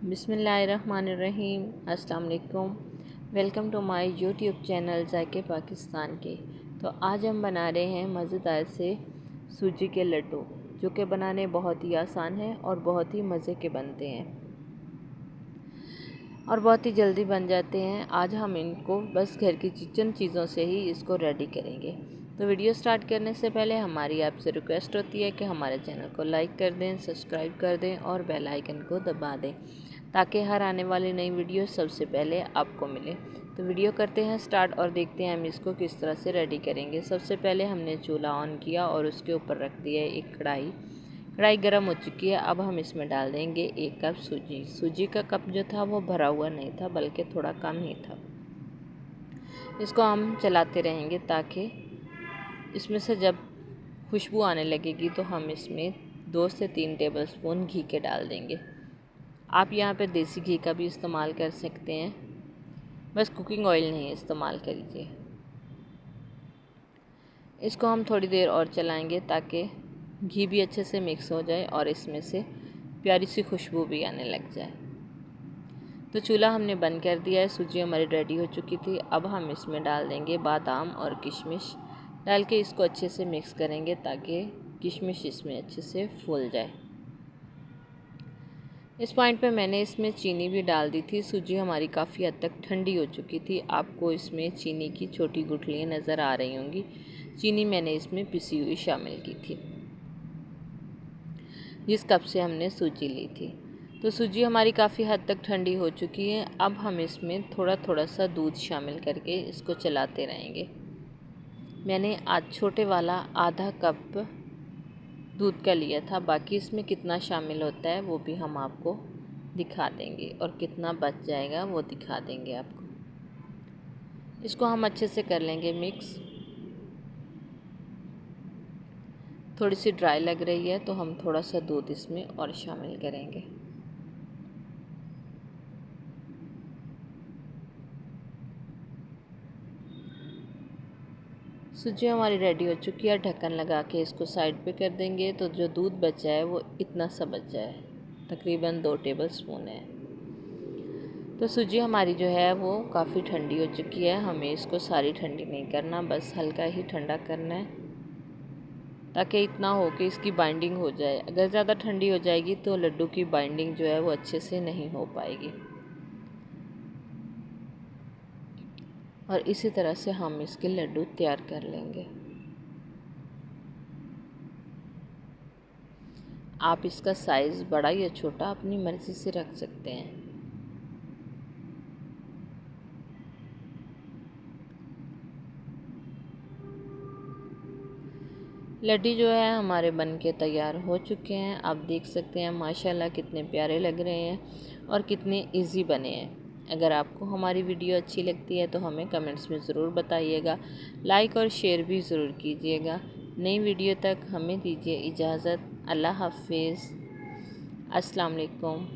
बिस्मिल्लाहिर्रहमानिर्रहीम। अस्सलाम वालेकुम। Welcome to my YouTube channel जायके पाकिस्तान के। तो आज हम बना रहे हैं मज़ेदार से सूजी के लड्डू, जो कि बनाने बहुत ही आसान है और बहुत ही मज़े के बनते हैं और बहुत ही जल्दी बन जाते हैं। आज हम इनको बस घर की चंद चीज़ों से ही इसको रेडी करेंगे। तो वीडियो स्टार्ट करने से पहले हमारी आपसे रिक्वेस्ट होती है कि हमारे चैनल को लाइक कर दें, सब्सक्राइब कर दें और बेल आइकन को दबा दें, ताकि हर आने वाली नई वीडियो सबसे पहले आपको मिले। तो वीडियो करते हैं स्टार्ट और देखते हैं हम इसको किस तरह से रेडी करेंगे। सबसे पहले हमने चूल्हा ऑन किया और उसके ऊपर रख दिया एक कढ़ाई गर्म हो चुकी है। अब हम इसमें डाल देंगे 1 कप सूजी का कप जो था वो भरा हुआ नहीं था, बल्कि थोड़ा कम ही था। इसको हम चलाते रहेंगे ताकि इसमें से जब खुशबू आने लगेगी तो हम इसमें 2 से 3 टेबलस्पून घी के डाल देंगे। आप यहाँ पे देसी घी का भी इस्तेमाल कर सकते हैं, बस कुकिंग ऑयल नहीं इस्तेमाल करिए। इसको हम थोड़ी देर और चलाएंगे ताकि घी भी अच्छे से मिक्स हो जाए और इसमें से प्यारी सी खुशबू भी आने लग जाए। तो चूल्हा हमने बंद कर दिया है। सूजी हमारी रेडी हो चुकी थी। अब हम इसमें डाल देंगे बादाम और किशमिश। डाल के इसको अच्छे से मिक्स करेंगे ताकि किशमिश इसमें अच्छे से फूल जाए। इस पॉइंट पे मैंने इसमें चीनी भी डाल दी थी। सूजी हमारी काफ़ी हद तक ठंडी हो चुकी थी। आपको इसमें चीनी की छोटी गुठलियाँ नज़र आ रही होंगी। चीनी मैंने इसमें पिसी हुई शामिल की थी, जिस कप से हमने सूजी ली थी। तो सूजी हमारी काफ़ी हद तक ठंडी हो चुकी है। अब हम इसमें थोड़ा थोड़ा सा दूध शामिल करके इसको चलाते रहेंगे। मैंने आज छोटे वाला आधा कप दूध का लिया था। बाकी इसमें कितना शामिल होता है वो भी हम आपको दिखा देंगे और कितना बच जाएगा वो दिखा देंगे आपको। इसको हम अच्छे से कर लेंगे मिक्स। थोड़ी सी ड्राई लग रही है तो हम थोड़ा सा दूध इसमें और शामिल करेंगे। सूजी हमारी रेडी हो चुकी है। ढक्कन लगा के इसको साइड पे कर देंगे तो जो दूध बचा है वो इतना सा बच जाए, तकरीबन 2 टेबलस्पून है। तो सूजी हमारी जो है वो काफ़ी ठंडी हो चुकी है। हमें इसको सारी ठंडी नहीं करना, बस हल्का ही ठंडा करना है, ताकि इतना हो कि इसकी बाइंडिंग हो जाए। अगर ज़्यादा ठंडी हो जाएगी तो लड्डू की बाइंडिंग जो है वो अच्छे से नहीं हो पाएगी। और इसी तरह से हम इसके लड्डू तैयार कर लेंगे। आप इसका साइज़ बड़ा या छोटा अपनी मर्ज़ी से रख सकते हैं। लड्डू जो है हमारे बन के तैयार हो चुके हैं। आप देख सकते हैं माशाल्लाह कितने प्यारे लग रहे हैं और कितने इजी बने हैं। अगर आपको हमारी वीडियो अच्छी लगती है तो हमें कमेंट्स में ज़रूर बताइएगा। लाइक और शेयर भी ज़रूर कीजिएगा। नई वीडियो तक हमें दीजिए इजाज़त। अल्लाह हाफिज़। अस्सलाम वालेकुम।